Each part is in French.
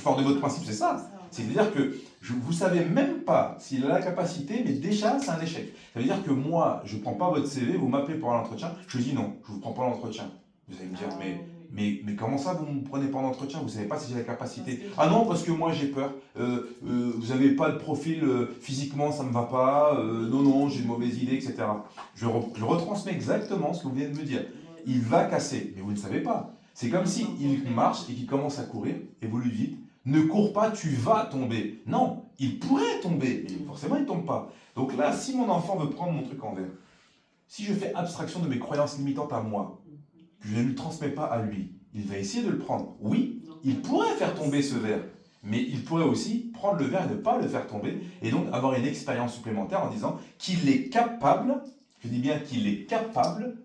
je pars de votre principe, c'est ça. C'est-à-dire que vous ne savez même pas s'il a la capacité, mais déjà, c'est un échec. Ça veut dire que moi, je ne prends pas votre CV, vous m'appelez pour un entretien, je dis non, je ne vous prends pas l'entretien. Vous allez me dire, mais comment ça, vous ne me prenez pas en entretien? Vous ne savez pas si j'ai la capacité. Ah non, parce que moi, j'ai peur. Vous n'avez pas le profil physiquement, ça ne me va pas. Non, j'ai une mauvaise idée, etc. Je retransmets exactement ce que vous venez de me dire. Il va casser, mais vous ne savez pas. C'est comme si il marche et qu'il commence à courir, et vous lui dites, ne cours pas, tu vas tomber. Non, il pourrait tomber, mais forcément il ne tombe pas. Donc là, si mon enfant veut prendre mon truc en verre, si je fais abstraction de mes croyances limitantes à moi, que je ne lui transmets pas à lui, il va essayer de le prendre. Oui, il pourrait faire tomber ce verre, mais il pourrait aussi prendre le verre et ne pas le faire tomber, et donc avoir une expérience supplémentaire en disant qu'il est capable, je dis bien qu'il est capable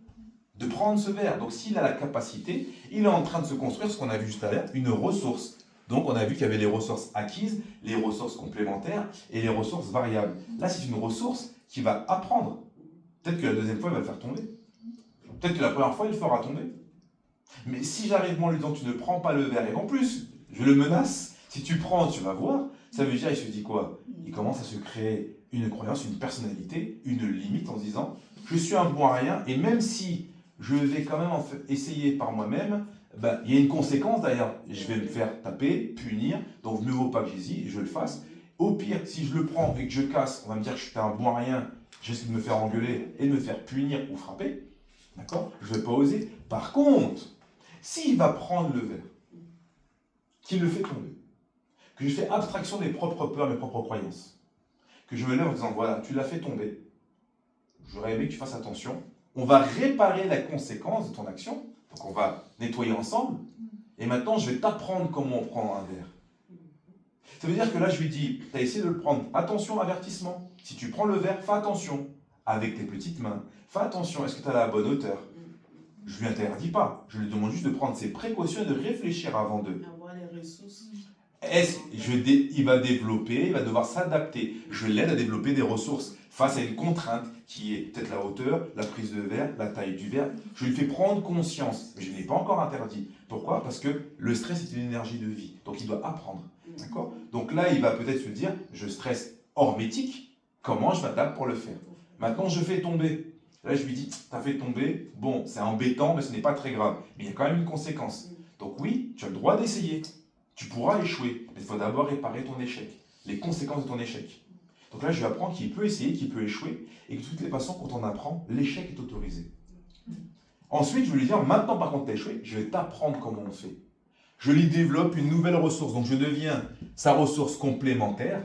de prendre ce verre. Donc s'il a la capacité, il est en train de se construire ce qu'on a vu juste à l'heure, une ressource. Donc on a vu qu'il y avait les ressources acquises, les ressources complémentaires et les ressources variables. Là, c'est une ressource qui va apprendre. Peut-être que la deuxième fois, il va le faire tomber. Peut-être que la première fois, il le fera tomber. Mais si j'arrive moi en lui disant tu ne prends pas le verre, et en plus, je le menace, si tu prends, tu vas voir, ça veut dire, il se dit quoi? Il commence à se créer une croyance, une personnalité, une limite en se disant je suis un bon à rien, et même si je vais quand même essayer par moi-même, ben, il y a une conséquence d'ailleurs. Je vais me faire taper, punir, donc mieux vaut pas que j'hésite, je le fasse. Au pire, si je le prends et que je casse, on va me dire que je suis un bon à rien, je risque de me faire engueuler et de me faire punir ou frapper. D'accord? Je ne vais pas oser. Par contre, s'il va prendre le verre, qu'il le fait tomber, que je fais abstraction des propres peurs, mes propres croyances, que je me lève en disant voilà, tu l'as fait tomber, j'aurais aimé que tu fasses attention, on va réparer la conséquence de ton action, donc on va nettoyer ensemble, et maintenant je vais t'apprendre comment on prend un verre. Ça veut dire que là je lui dis, tu as essayé de le prendre, attention, avertissement, si tu prends le verre, fais attention, avec tes petites mains, fais attention, est-ce que tu as la bonne hauteur? Je ne lui interdis pas, je lui demande juste de prendre ses précautions et de réfléchir avant de. Avoir les ressources. Il va développer, il va devoir s'adapter. Je l'aide à développer des ressources face à une contrainte qui est peut-être la hauteur, la prise de verre, la taille du verre. Je lui fais prendre conscience, mais je ne l'ai pas encore interdit. Pourquoi? Parce que le stress est une énergie de vie, donc il doit apprendre. D'accord? Donc là, il va peut-être se dire, je stresse hormétique, comment je m'adapte pour le faire? Maintenant, je fais tomber. Là, je lui dis, tu as fait tomber, bon, c'est embêtant, mais ce n'est pas très grave. Mais il y a quand même une conséquence. Donc oui, tu as le droit d'essayer. Tu pourras échouer, mais il faut d'abord réparer ton échec, les conséquences de ton échec. Donc là, je lui apprends qu'il peut essayer, qu'il peut échouer, et que de toutes les façons, quand on apprend, l'échec est autorisé. Ensuite, je vais lui dire, maintenant par contre, tu as échoué, je vais t'apprendre comment on fait. Je lui développe une nouvelle ressource, donc je deviens sa ressource complémentaire.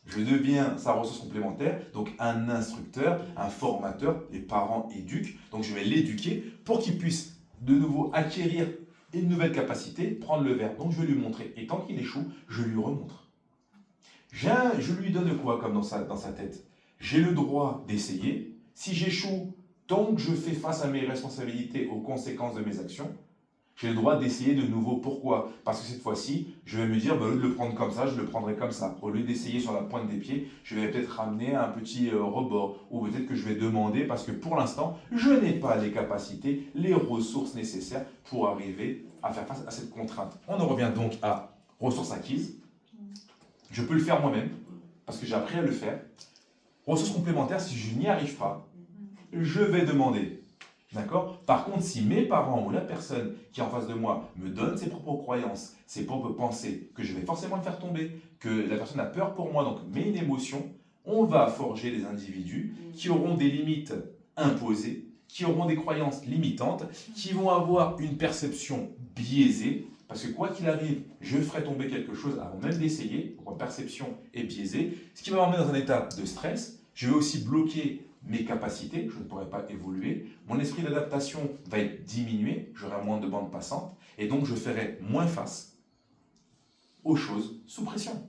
Je deviens sa ressource complémentaire, donc un instructeur, un formateur, les parents éduquent, donc je vais l'éduquer pour qu'il puisse de nouveau acquérir une nouvelle capacité, prendre le verre. Donc je vais lui montrer, et tant qu'il échoue, je lui remontre. Je lui donne quoi comme dans sa tête? J'ai le droit d'essayer. Si j'échoue, tant que je fais face à mes responsabilités, aux conséquences de mes actions, j'ai le droit d'essayer de nouveau. Pourquoi? Parce que cette fois-ci, je vais me dire, au lieu de le prendre comme ça, je le prendrai comme ça. Au lieu d'essayer sur la pointe des pieds, je vais peut-être ramener un petit rebord. Ou peut-être que je vais demander, parce que pour l'instant, je n'ai pas les capacités, les ressources nécessaires pour arriver à faire face à cette contrainte. On en revient donc à ressources acquises. Je peux le faire moi-même, parce que j'ai appris à le faire. Ressources complémentaires, si je n'y arrive pas, je vais demander. D'accord? Par contre, si mes parents ou la personne qui est en face de moi me donne ses propres croyances, ses propres pensées, que je vais forcément le faire tomber, que la personne a peur pour moi, donc met une émotion, on va forger des individus qui auront des limites imposées, qui auront des croyances limitantes, qui vont avoir une perception biaisée, parce que quoi qu'il arrive, je ferai tomber quelque chose avant même d'essayer, donc ma perception est biaisée, ce qui va m'emmener dans un état de stress. Je vais aussi bloquer mes capacités, je ne pourrai pas évoluer, mon esprit d'adaptation va être diminué, j'aurai moins de bandes passantes, et donc je ferai moins face aux choses sous pression.